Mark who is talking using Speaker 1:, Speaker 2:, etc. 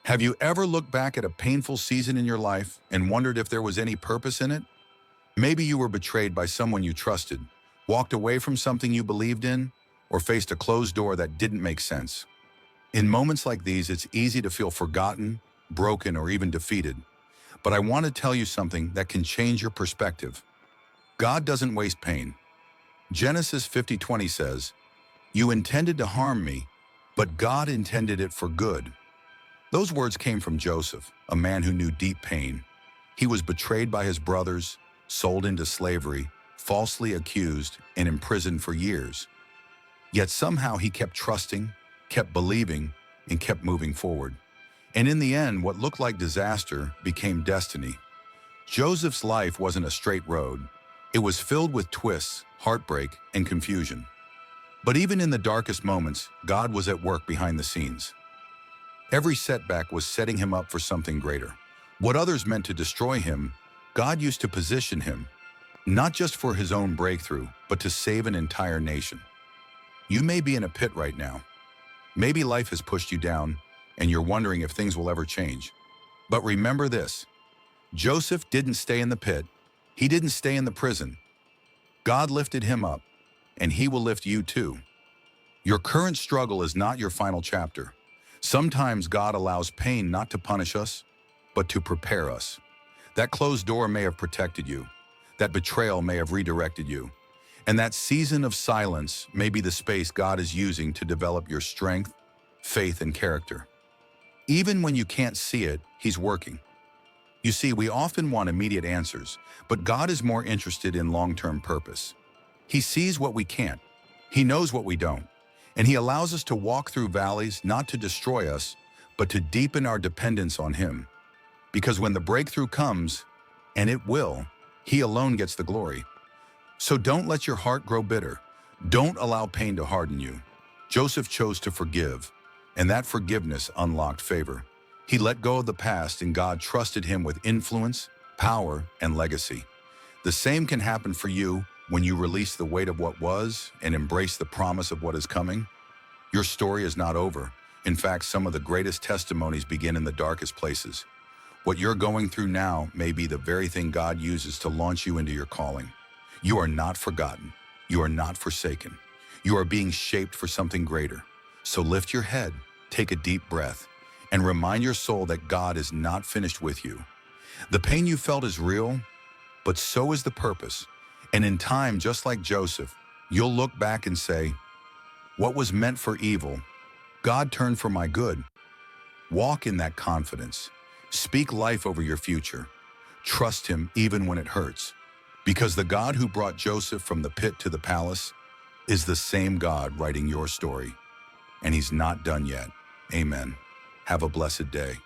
Speaker 1: Have you ever looked back at a painful season in your life and wondered if there was any purpose in it? Maybe you were betrayed by someone you trusted, walked away from something you believed in, or faced a closed door that didn't make sense. In moments like these, it's easy to feel forgotten, broken, or even defeated. But I want to tell you something that can change your perspective. God doesn't waste pain. Genesis 50:20 says, "You intended to harm me, but God intended it for good." Those words came from Joseph, a man who knew deep pain. He was betrayed by his brothers, sold into slavery, falsely accused, and imprisoned for years. Yet somehow he kept trusting, kept believing, and kept moving forward. And in the end, what looked like disaster became destiny. Joseph's life wasn't a straight road. It was filled with twists, heartbreak, and confusion. But even in the darkest moments, God was at work behind the scenes. Every setback was setting him up for something greater. What others meant to destroy him, God used to position him, not just for his own breakthrough, but to save an entire nation. You may be in a pit right now. Maybe life has pushed you down, and you're wondering if things will ever change. But remember this, Joseph didn't stay in the pit. He didn't stay in the prison. God lifted him up, and he will lift you too. Your current struggle is not your final chapter. Sometimes God allows pain not to punish us, but to prepare us. That closed door may have protected you. That betrayal may have redirected you. And that season of silence may be the space God is using to develop your strength, faith, and character. Even when you can't see it, He's working. You see, we often want immediate answers, but God is more interested in long-term purpose. He sees what we can't. He knows what we don't. And He allows us to walk through valleys not to destroy us, but to deepen our dependence on Him. Because when the breakthrough comes, and it will, He alone gets the glory. So don't let your heart grow bitter. Don't allow pain to harden you. Joseph chose to forgive, and that forgiveness unlocked favor. He let go of the past, and God trusted him with influence, power, and legacy. The same can happen for you when you release the weight of what was and embrace the promise of what is coming. Your story is not over. In fact, some of the greatest testimonies begin in the darkest places. What you're going through now may be the very thing God uses to launch you into your calling. You are not forgotten. You are not forsaken. You are being shaped for something greater. So lift your head, take a deep breath, and remind your soul that God is not finished with you. The pain you felt is real, but so is the purpose. And in time, just like Joseph, you'll look back and say, "What was meant for evil, God turned for my good." Walk in that confidence. Speak life over your future. Trust Him even when it hurts. Because the God who brought Joseph from the pit to the palace is the same God writing your story. And He's not done yet. Amen. Have a blessed day.